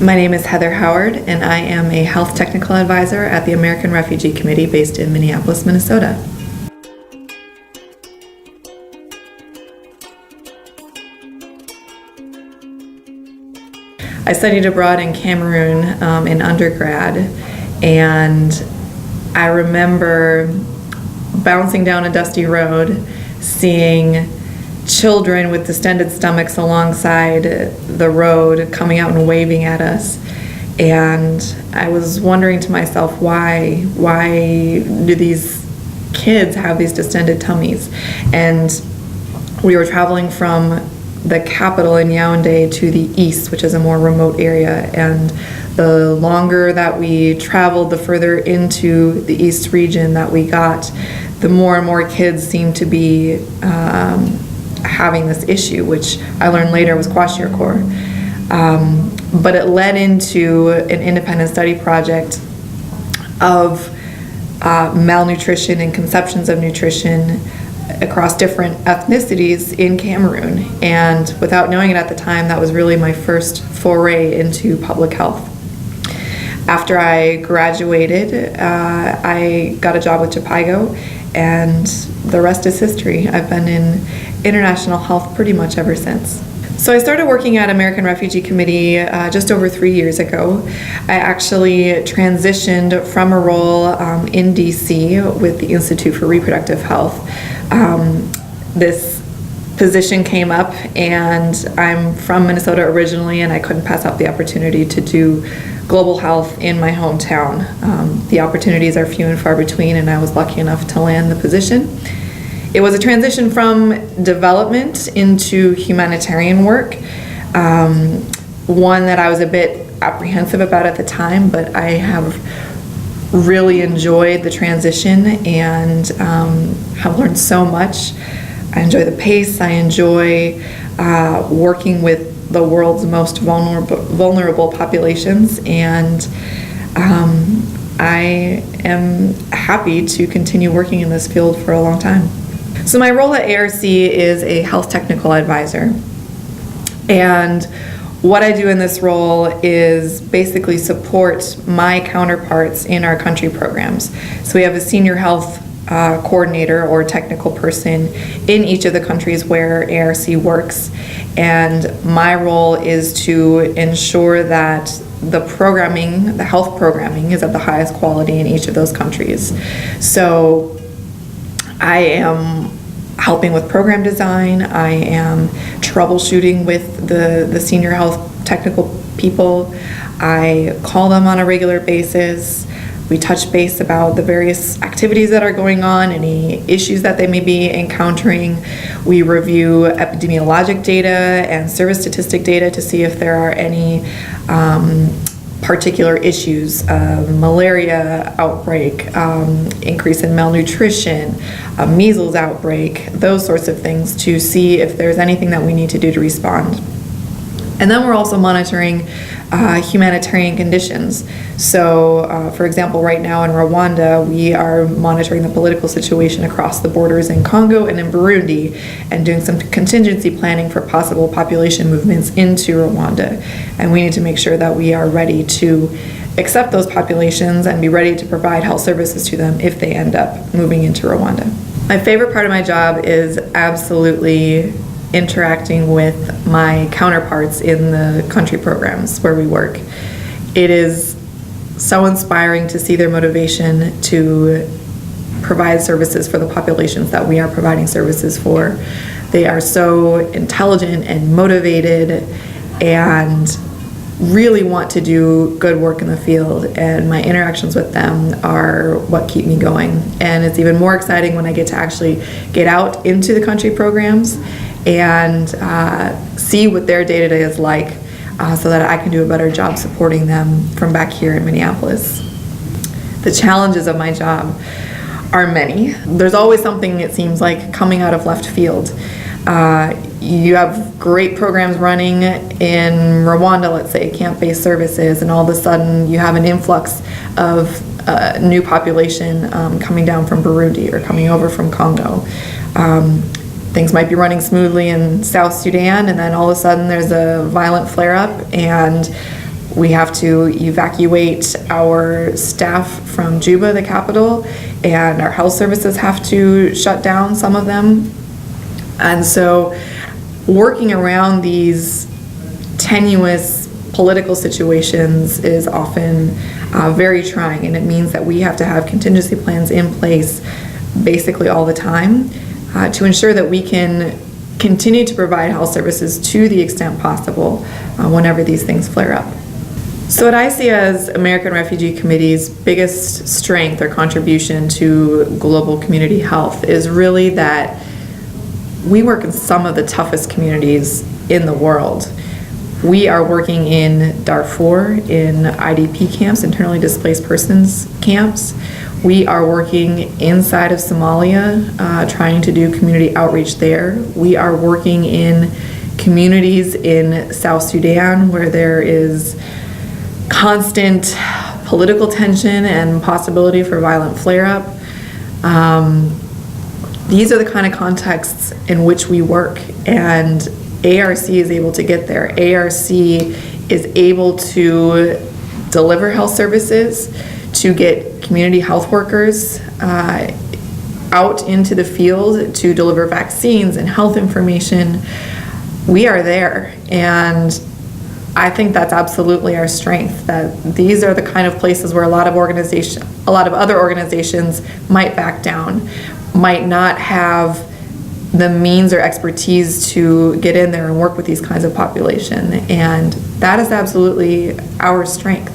My name is Heather Howard, and I am a health technical advisor at the American Refugee Committee based in Minneapolis, Minnesota. I studied abroad in Cameroon in undergrad, and I remember bouncing down a dusty road, seeing children with distended stomachs alongside the road coming out and waving at us. And I was wondering to myself, why do these kids have these distended tummies? And we were traveling from the capital in Yaoundé to the east, which is a more remote area. And the longer that we traveled, the further into the east region that we got, the more and more kids seemed to be having this issue, which I learned later was kwashiorkor. But it led into an independent study project of malnutrition and conceptions of nutrition across different ethnicities in Cameroon. And without knowing it at the time, that was really my first foray into public health. After I graduated, I got a job with Chapago, and the rest is history. I've been in international health pretty much ever since. So I started working at American Refugee Committee just over 3 years ago. I actually transitioned from a role in DC with the Institute for Reproductive Health. This position came up, and I'm from Minnesota originally, and I couldn't pass up the opportunity to do global health in my hometown. The opportunities are few and far between, and I was lucky enough to land the position. It was a transition from development into humanitarian work, one that I was a bit apprehensive about at the time, but I have really enjoyed the transition and have learned so much. I enjoy the pace. I enjoy working with the world's most vulnerable populations, and I am happy to continue working in this field for a long time. So my role at ARC is a health technical advisor, and what I do in this role is basically support my counterparts in our country programs. So we have a senior health coordinator or technical person in each of the countries where ARC works, and my role is to ensure that the programming, the health programming, is of the highest quality in each of those countries. So I am helping with program design. I am troubleshooting with the senior health technical people. I call them on a regular basis. We touch base about the various activities that are going on, any issues that they may be encountering. We review epidemiologic data and service statistic data to see if there are any particular issues, malaria outbreak, increase in malnutrition, a measles outbreak, those sorts of things, to see if there's anything that we need to do to respond. And then we're also monitoring humanitarian conditions. So, for example, right now in Rwanda, we are monitoring the political situation across the borders in Congo and in Burundi, and doing some contingency planning for possible population movements into Rwanda. And we need to make sure that we are ready to accept those populations and be ready to provide health services to them if they end up moving into Rwanda. My favorite part of my job is absolutely interacting with my counterparts in the country programs where we work. It is so inspiring to see their motivation to provide services for the populations that we are providing services for. They are so intelligent and motivated and really want to do good work in the field, and my interactions with them are what keep me going. And it's even more exciting when I get to actually get out into the country programs and see what their day-to-day is like, so that I can do a better job supporting them from back here in Minneapolis. The challenges of my job are many. There's always something, it seems like, coming out of left field. You have great programs running in Rwanda, let's say, camp-based services, and all of a sudden you have an influx of new population coming down from Burundi or coming over from Congo. Things might be running smoothly in South Sudan, and then all of a sudden there's a violent flare-up, and We have to evacuate our staff from Juba, the capital, and our health services have to shut down, some of them. And so working around these tenuous political situations is often very trying, and it means that we have to have contingency plans in place basically all the time to ensure that we can continue to provide health services to the extent possible whenever these things flare up. So what I see as American Refugee Committee's biggest strength or contribution to global community health is really that we work in some of the toughest communities in the world. We are working in Darfur, in IDP camps, internally displaced persons camps. We are working inside of Somalia, trying to do community outreach there. We are working in communities in South Sudan where there is constant political tension and possibility for violent flare-up. These are the kind of contexts in which we work, and ARC is able to get there. ARC is able to deliver health services, to get community health workers out into the field to deliver vaccines and health information. We are there, and I think that's absolutely our strength, that these are the kind of places where a lot of other organizations might back down, might not have the means or expertise to get in there and work with these kinds of population, and that is absolutely our strength.